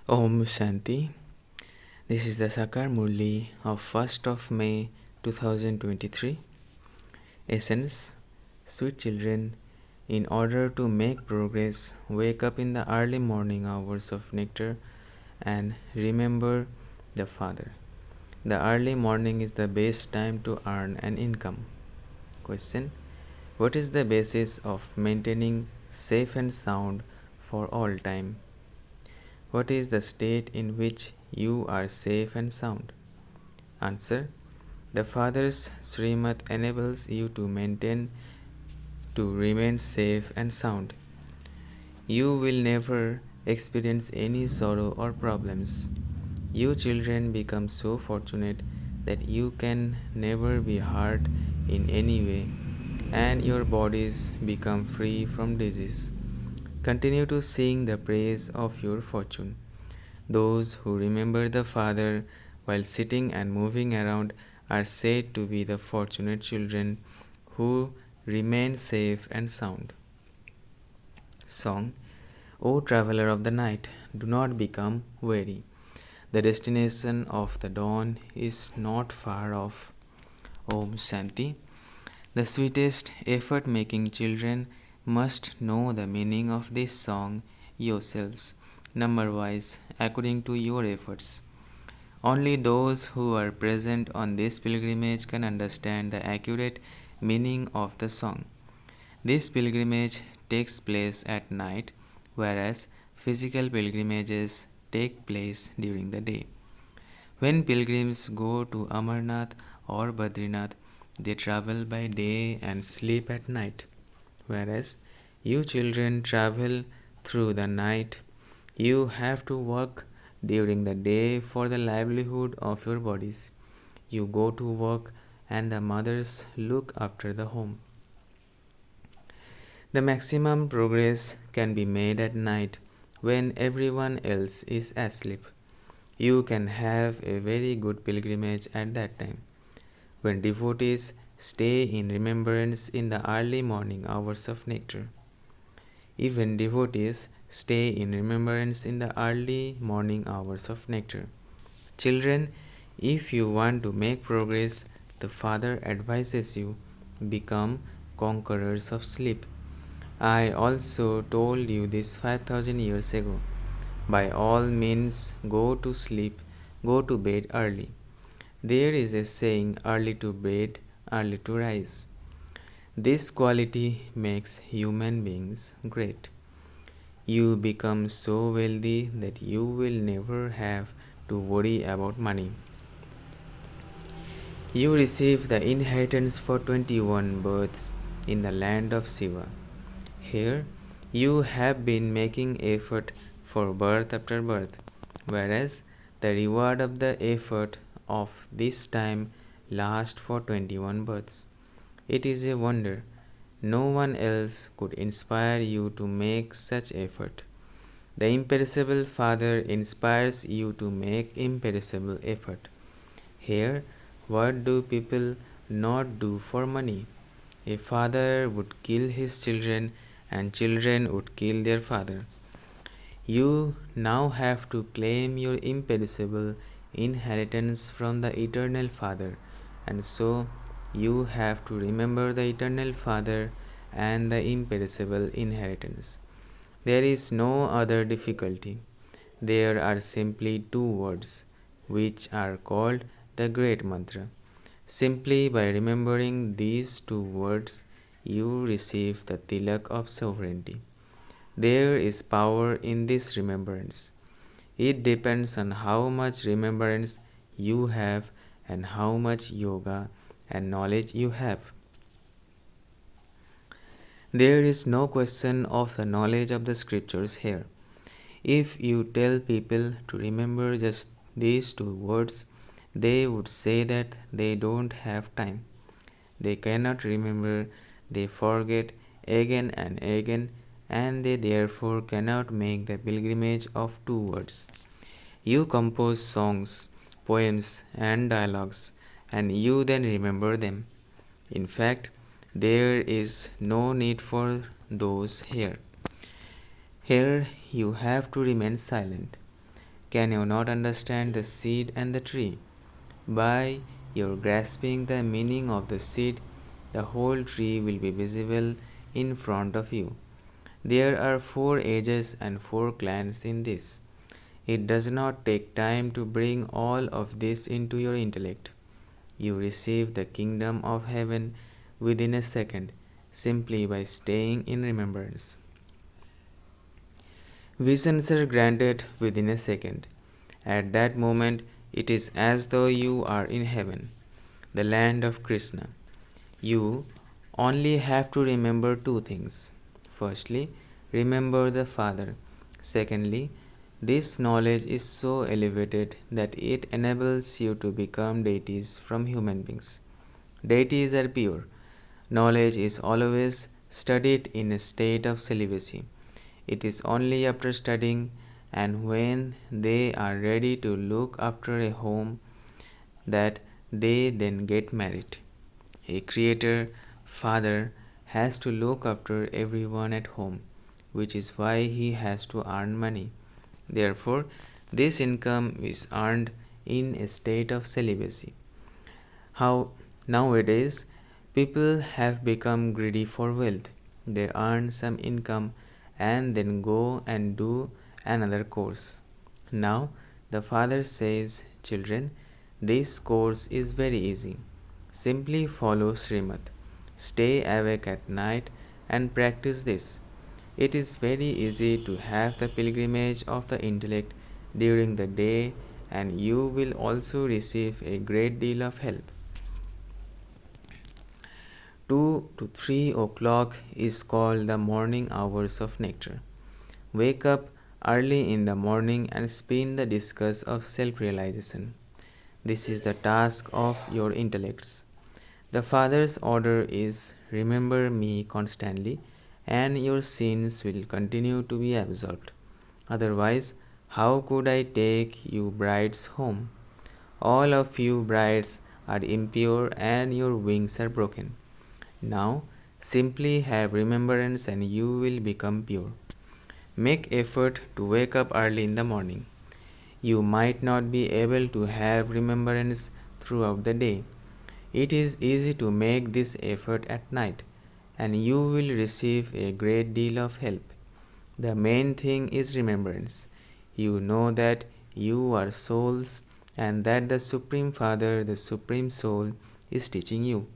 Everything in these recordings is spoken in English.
Om Shanti. This is the Sakar Murli of 1st of May 2023. Essence. Sweet children, in order to make progress, wake up in the early morning hours of nectar and remember the Father. The early morning is the best time to earn an income. Question. What is the basis of maintaining safe and sound for all time? What is the state in which you are safe and sound? Answer. The Father's shrimat enables you to remain safe and sound. You will never experience any sorrow or problems. You children become so fortunate that you can never be hurt in any way, and your bodies become free from disease. Continue to sing the praise of your fortune. Those who remember the Father while sitting and moving around are said to be the fortunate children who remain safe and sound. Song. O traveler of the night, do not become weary. The destination of the dawn is not far off. Om Shanti. The sweetest effort making children must know the meaning of this song yourselves, number wise, according to your efforts. Only those who are present on this pilgrimage can understand the accurate meaning of the song. This pilgrimage takes place at night, whereas physical pilgrimages take place during the day. When pilgrims go to Amarnath or Badrinath, they travel by day and sleep at night. Whereas you children travel through the night, you have to work during the day for the livelihood of your bodies. You go to work and the mothers look after the home. The maximum progress can be made at night when everyone else is asleep. You can have a very good pilgrimage at that time. When devotees stay in remembrance in the early morning hours of nectar. Even devotees stay in remembrance in the early morning hours of nectar. Children, if you want to make progress, the Father advises you become conquerors of sleep. I also told you this 5000 years ago. By all means, go to sleep, go to bed early. There is a saying, early to bed, early to rise. This quality makes human beings great. You become so wealthy that you will never have to worry about money. You receive the inheritance for 21 births in the land of Shiva. Here, you have been making effort for birth after birth, whereas the reward of the effort of this time lasts for 21 births. It is a wonder. No one else could inspire you to make such effort. The imperishable Father inspires you to make imperishable effort. Here, what do people not do for money? A father would kill his children, and children would kill their father. You now have to claim your imperishable inheritance from the eternal Father, and so you have to remember the eternal Father and the imperishable inheritance. There is no other difficulty. There are simply two words, which are called the great mantra. Simply by remembering these two words, you receive the tilak of sovereignty. There is power in this remembrance. It depends on how much remembrance you have and how much yoga and knowledge you have. There is no question of the knowledge of the scriptures here. If you tell people to remember just these two words, they would say that they don't have time. They cannot remember, they forget again and again, and they therefore cannot make the pilgrimage of two words. You compose songs, poems, and dialogues, and you then remember them. In fact, there is no need for those here. Here you have to remain silent. can you not understand the seed and the tree? By your grasping the meaning of the seed, the whole tree will be visible in front of you. There are 4 ages and 4 clans in this. It does not take time to bring all of this into your intellect. You receive the kingdom of heaven within a second, simply by staying in remembrance. Visions are granted within a second. At that moment, it is as though you are in heaven, the land of Krishna. You only have to remember 2 things. Firstly, remember the Father. Secondly, this knowledge is so elevated that it enables you to become deities from human beings. Deities are pure. Knowledge is always studied in a state of celibacy. It is only after studying and when they are ready to look after a home that they then get married. A creator father has to look after everyone at home, which is why he has to earn money. Therefore, this income is earned in a state of celibacy. How nowadays people have become greedy for wealth. They earn some income and then go and do another course. Now the father says, children, this course is very easy. Simply follow shrimat. Stay awake at night and practice this. It is very easy to have the pilgrimage of the intellect during the day, and you will also receive a great deal of help. 2 to 3 o'clock is called the morning hours of nectar. Wake up early in the morning and spin the discus of self realization. This is the task of your intellects. The Father's order is remember me constantly, and your sins will continue to be absolved. Otherwise, how could I take you brides home? All of you brides are impure, and your wings are broken. Now, simply have remembrance, and you will become pure. Make effort to wake up early in the morning. You might not be able to have remembrance throughout the day. It is easy to make this effort at night, and you will receive a great deal of help. The main thing is remembrance. You know that you are souls and that the Supreme Father, the Supreme Soul, is teaching you.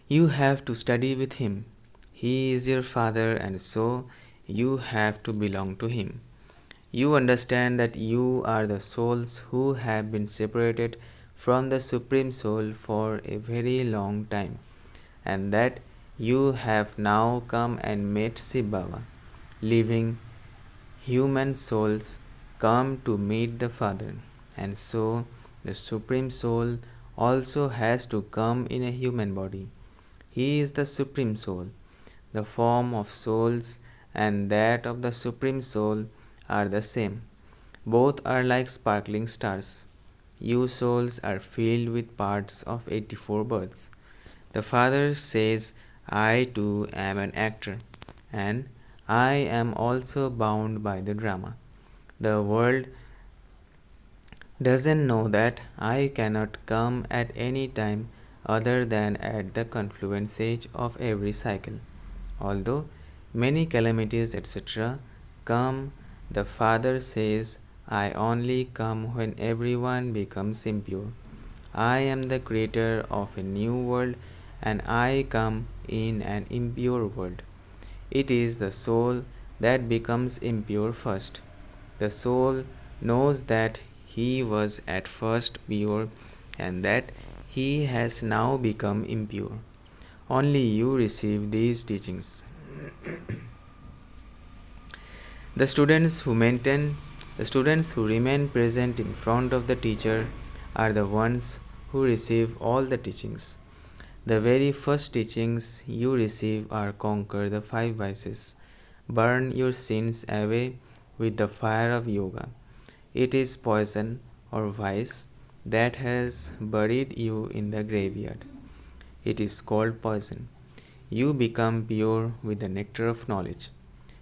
You have to study with Him. He is your Father, and so you have to belong to Him. You understand that you are the souls who have been separated from the Supreme Soul for a very long time, and that you have now come and met Shiv Baba. Living human souls come to meet the Father, and so the Supreme Soul also has to come in a human body. He is the Supreme Soul. The form of souls and that of the Supreme Soul are the same. Both are like sparkling stars. You souls are filled with parts of 84 births. The Father says, I too am an actor, and I am also bound by the drama. The world doesn't know that I cannot come at any time other than at the confluence age of every cycle. Although many calamities, etc., come, the Father says, I only come when everyone becomes impure. I am the creator of a new world, and I come in an impure world. It is the soul that becomes impure first. The soul knows that he was at first pure and that he has now become impure. Only you receive these teachings. The students who remain present in front of the teacher are the ones who receive all the teachings. The very first teachings you receive are conquer the 5 vices, burn your sins away with the fire of yoga. It is poison or vice that has buried you in the graveyard. It is called poison. You become pure with the nectar of knowledge.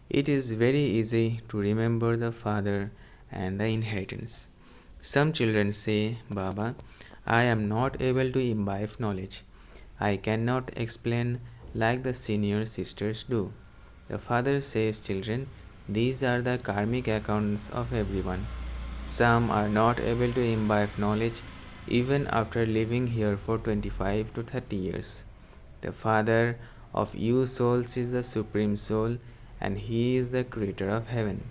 It is very easy to remember the Father and the inheritance. Some children say, Baba, I am not able to imbibe knowledge. I cannot explain like the senior sisters do. The father says, children, these are the karmic accounts of everyone. Some are not able to imbibe knowledge even after living here for 25 to 30 years. The Father of you souls is the Supreme Soul, and He is the Creator of heaven.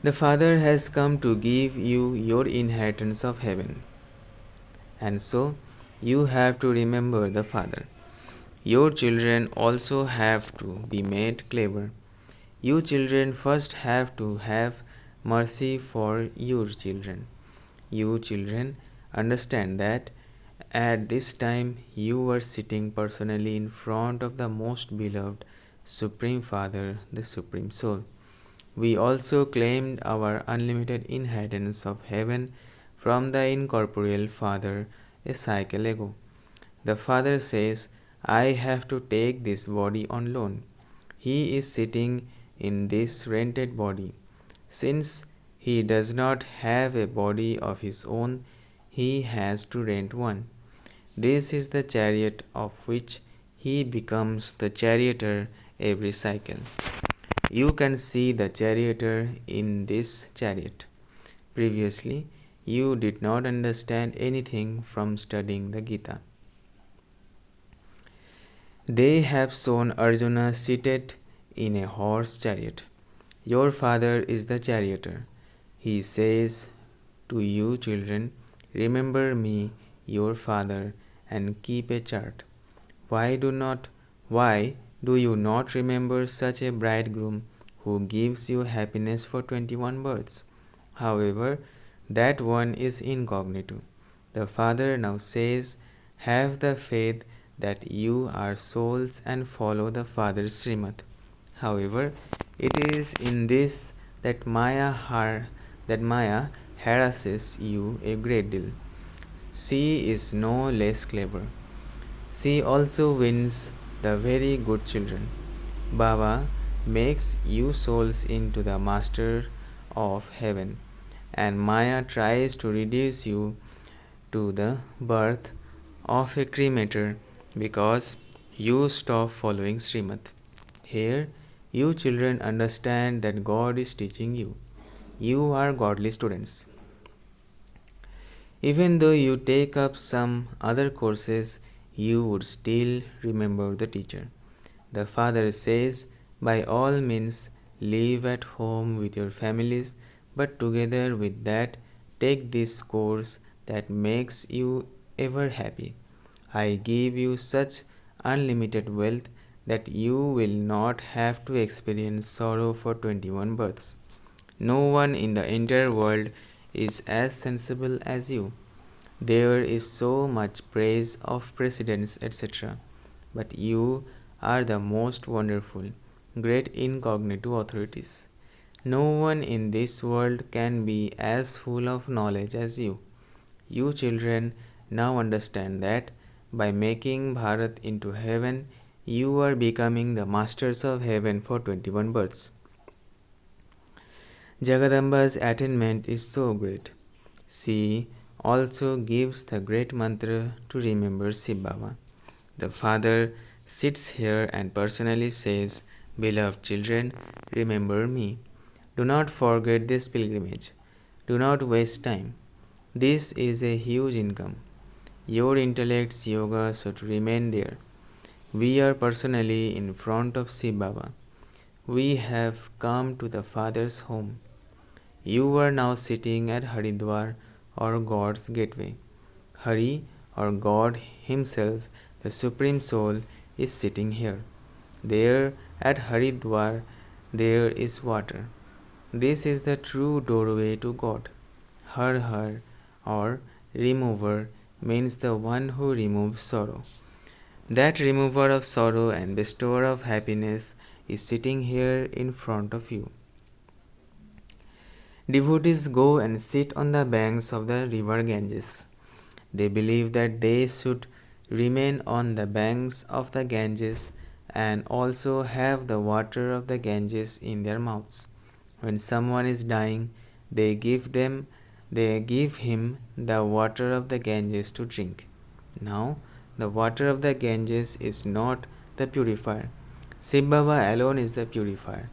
The Father has come to give you your inheritance of heaven, and so you have to remember the Father. Your children also have to be made clever. You children first have to have mercy for your children. You children understand that at this time you were sitting personally in front of the most beloved Supreme Father, the Supreme Soul. We also claimed our unlimited inheritance of heaven from the incorporeal Father a cycle ago. The Father says, I have to take this body on loan. He is sitting in this rented body. Since he does not have a body of his own, he has to rent one. This is the chariot of which he becomes the charioteer every cycle. You can see the charioteer in this chariot. Previously, you did not understand anything from studying the Gita. They have shown Arjuna seated in a horse chariot. Your father is the charioteer. He says to you, children, remember me, your father, and keep a chart. Why do you not remember such a bridegroom who gives you happiness for 21 births? However, that one is incognito. The Father now says, have the faith that you are souls and follow the Father's shrimat. However, it is in this that Maya harasses you a great deal. She is no less clever. She also wins the very good children. Baba makes you souls into the master of heaven, and Maya tries to reduce you to the birth of a cremator because you stop following Srimat. Here, you children understand that God is teaching you. You are godly students. Even though you take up some other courses, you would still remember the teacher. The Father says, by all means, live at home with your families, but together with that, take this course that makes you ever happy. I give you such unlimited wealth that you will not have to experience sorrow for 21 births. No one in the entire world is as sensible as you. There is so much praise of presidents, etc. But you are the most wonderful, great incognito authorities. No one in this world can be as full of knowledge as you. You children now understand that by making Bharat into heaven, you are becoming the masters of heaven for 21 births. Jagadamba's attainment is so great. She also gives the great mantra to remember Shiv Baba. The Father sits here and personally says, beloved children, remember me. Do not forget this pilgrimage. Do not waste time. This is a huge income. Your intellect's yoga should remain there. We are personally in front of Shiv Baba. We have come to the Father's home. You are now sitting at Haridwar or God's gateway. Hari or God Himself, the Supreme Soul, is sitting here. There at Haridwar, there is water. This is the true doorway to God. Har Har or remover means the one who removes sorrow. That remover of sorrow and bestower of happiness is sitting here in front of you. Devotees go and sit on the banks of the river Ganges. They believe that they should remain on the banks of the Ganges and also have the water of the Ganges in their mouths. When someone is dying, they give him the water of the Ganges to drink. Now, the water of the Ganges is not the purifier. Shiv Baba alone is the purifier.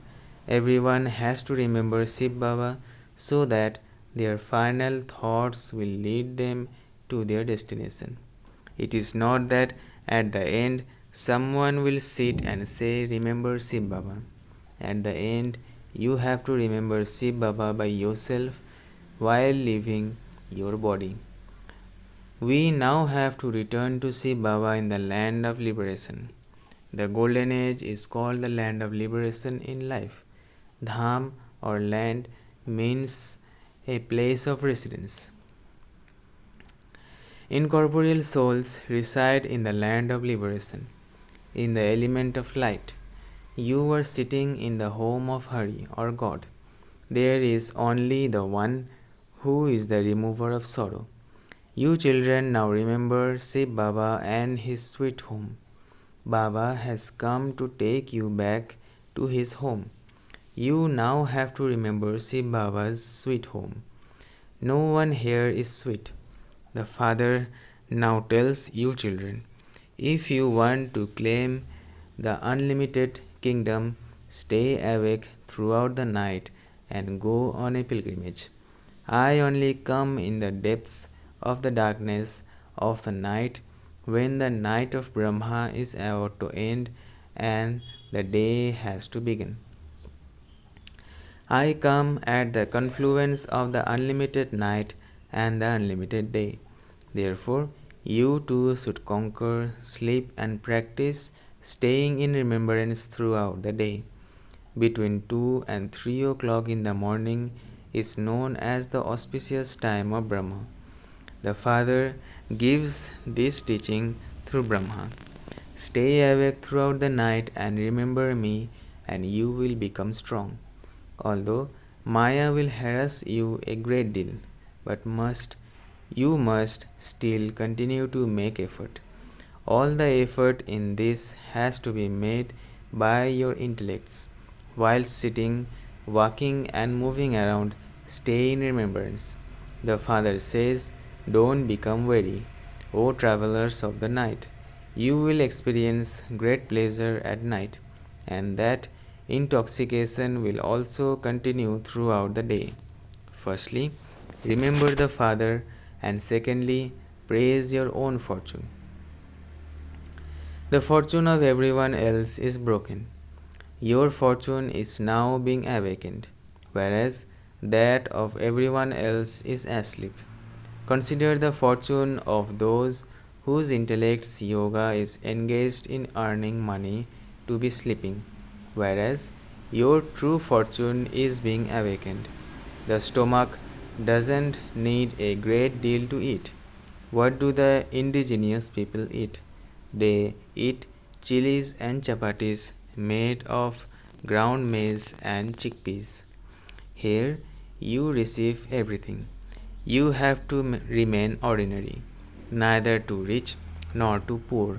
Everyone has to remember Shiv Baba so that their final thoughts will lead them to their destination. It is not that at the end someone will sit and say, "Remember Shiv Baba." At the end, you have to remember Shiv Baba by yourself while leaving your body. We now have to return to Shiv Baba in the land of liberation. The golden age is called the land of liberation in life. Dham or land means a place of residence. Incorporeal souls reside in the land of liberation, in the element of light. You are sitting in the home of Hari or God. There is only the one who is the remover of sorrow. You children now remember Shiv Baba and his sweet home. Baba has come to take you back to his home. You now have to remember Shiv Baba's sweet home. No one here is sweet. The Father now tells you children, if you want to claim the unlimited kingdom, stay awake throughout the night and go on a pilgrimage. I only come in the depths of the darkness of the night when the night of Brahma is about to end and the day has to begin. I come at the confluence of the unlimited night and the unlimited day. Therefore, you too should conquer, sleep, and practice staying in remembrance throughout the day. Between 2 and 3 o'clock in the morning is known as the auspicious time of Brahma. The Father gives this teaching through Brahma. Stay awake throughout the night and remember me, and you will become strong. Although Maya will harass you a great deal, but you must still continue to make effort. All the effort in this has to be made by your intellects. While sitting, walking, and moving around, stay in remembrance. The Father says, don't become weary, O travelers of the night. You will experience great pleasure at night, and that intoxication will also continue throughout the day. Firstly, remember the Father, and secondly, praise your own fortune. The fortune of everyone else is broken. Your fortune is now being awakened, whereas that of everyone else is asleep. Consider the fortune of those whose intellect's yoga is engaged in earning money to be sleeping, whereas your true fortune is being awakened. The stomach doesn't need a great deal to eat. What do the indigenous people eat? They eat chilies and chapatis made of ground maize and chickpeas. Here you receive everything. You have to remain ordinary, neither too rich nor too poor.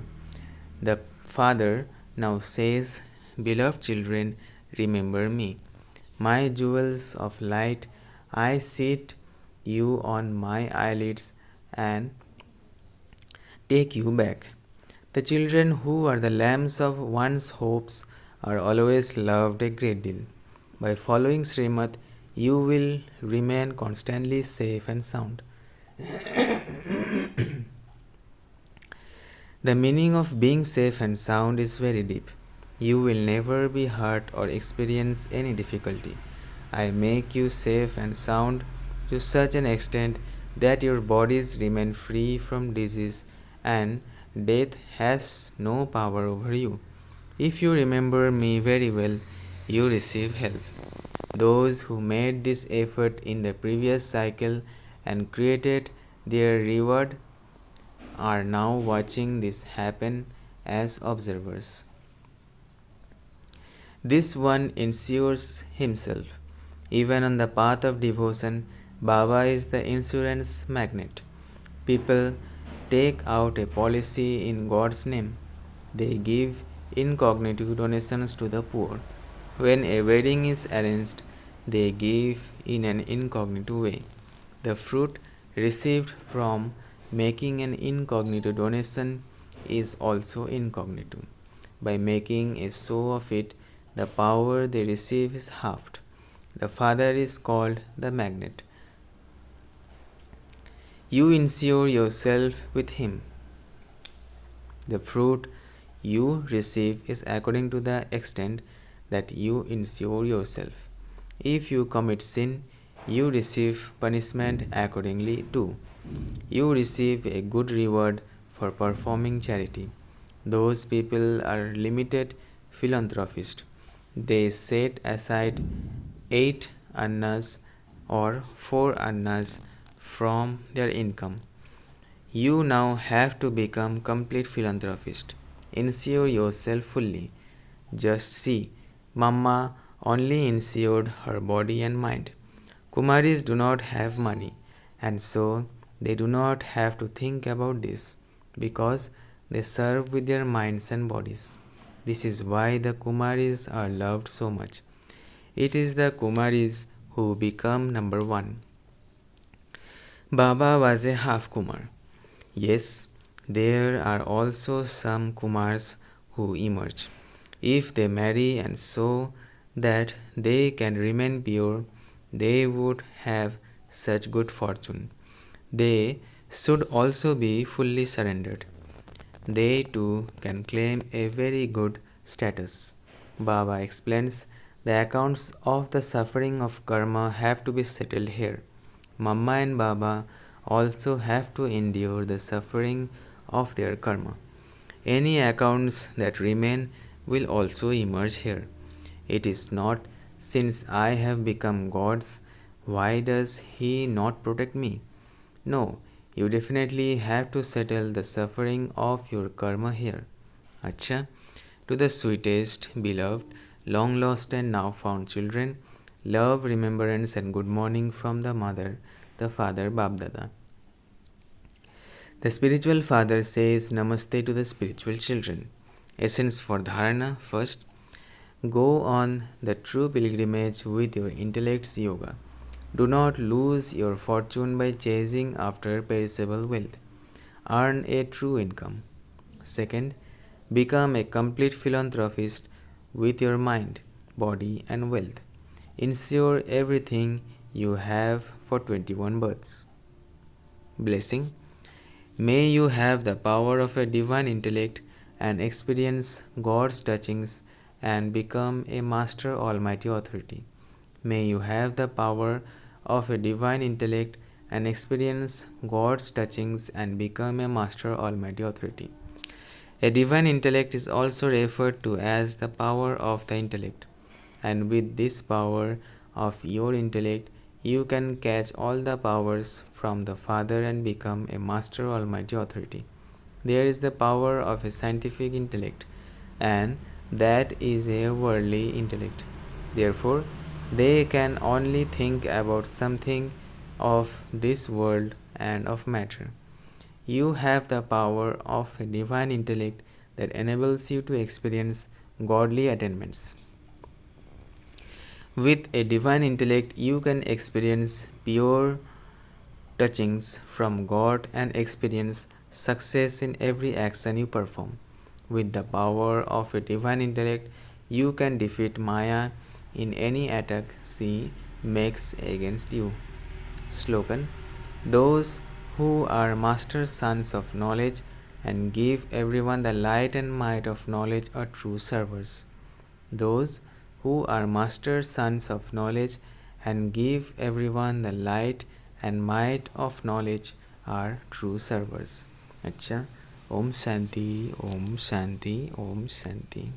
The Father now says, beloved children, remember me. My jewels of light, I sit you on my eyelids and take you back. The children who are the lambs of one's hopes are always loved a great deal. By following shrimat, you will remain constantly safe and sound. The meaning of being safe and sound is very deep. You will never be hurt or experience any difficulty. I make you safe and sound to such an extent that your bodies remain free from disease and death has no power over you. If you remember me very well, you receive help. Those who made this effort in the previous cycle and created their reward are now watching this happen as observers. This one insures himself. Even on the path of devotion, Baba is the insurance magnate. People take out a policy in God's name. They give incognito donations to the poor. When a wedding is arranged, they give in an incognito way. The fruit received from making an incognito donation is also incognito. By making a show of it, the power they receive is halved. The Father is called the magnet. You insure yourself with Him. The fruit you receive is according to the extent that you insure yourself. If you commit sin, you receive punishment accordingly too. You receive a good reward for performing charity. Those people are limited philanthropists. They set aside 8 annas or 4 annas from their income. You now have to become complete philanthropist. Insure yourself fully. Just see, Mama only insured her body and mind. Kumaris do not have money, and so they do not have to think about this because they serve with their minds and bodies. This is why the Kumaris are loved so much. It is the Kumaris who become number one. Baba was a half Kumar. Yes, there are also some Kumars who emerge. If they marry and so that they can remain pure, they would have such good fortune. They should also be fully surrendered. They too can claim a very good status. Baba explains the accounts of the suffering of karma have to be settled here. Mama and Baba also have to endure the suffering of their karma. Any accounts that remain will also emerge here. It is not, since I have become God's, why does He not protect me? No, you definitely have to settle the suffering of your karma here. Acha, to the sweetest, beloved, long lost and now found children, love, remembrance, and good morning from the mother, the father, Babdada. The spiritual father says Namaste to the spiritual children. Essence for Dharana. First, go on the true pilgrimage with your intellect's yoga. Do not lose your fortune by chasing after perishable wealth. Earn a true income. Second, become a complete philanthropist with your mind, body, and wealth. Insure everything you have for 21 births. Blessing. May you have the power of a divine intellect and experience God's touchings and become a master almighty authority. May you have the power of a divine intellect and experience God's touchings and become a master almighty authority. A divine intellect is also referred to as the power of the intellect, and with this power of your intellect, you can catch all the powers from the Father and become a master almighty authority. There is the power of a scientific intellect, and that is a worldly intellect. Therefore, they can only think about something of this world and of matter. You have the power of a divine intellect that enables you to experience godly attainments. With a divine intellect, you can experience pure touchings from God and experience success in every action you perform. With the power of a divine intellect, you can defeat Maya in any attack she makes against you. Slogan. Those who are master sons of knowledge and give everyone the light and might of knowledge are true servers. Those who are master sons of knowledge and give everyone the light and might of knowledge are true servers. अच्छा, Om Shanti, Om Shanti, Om Shanti.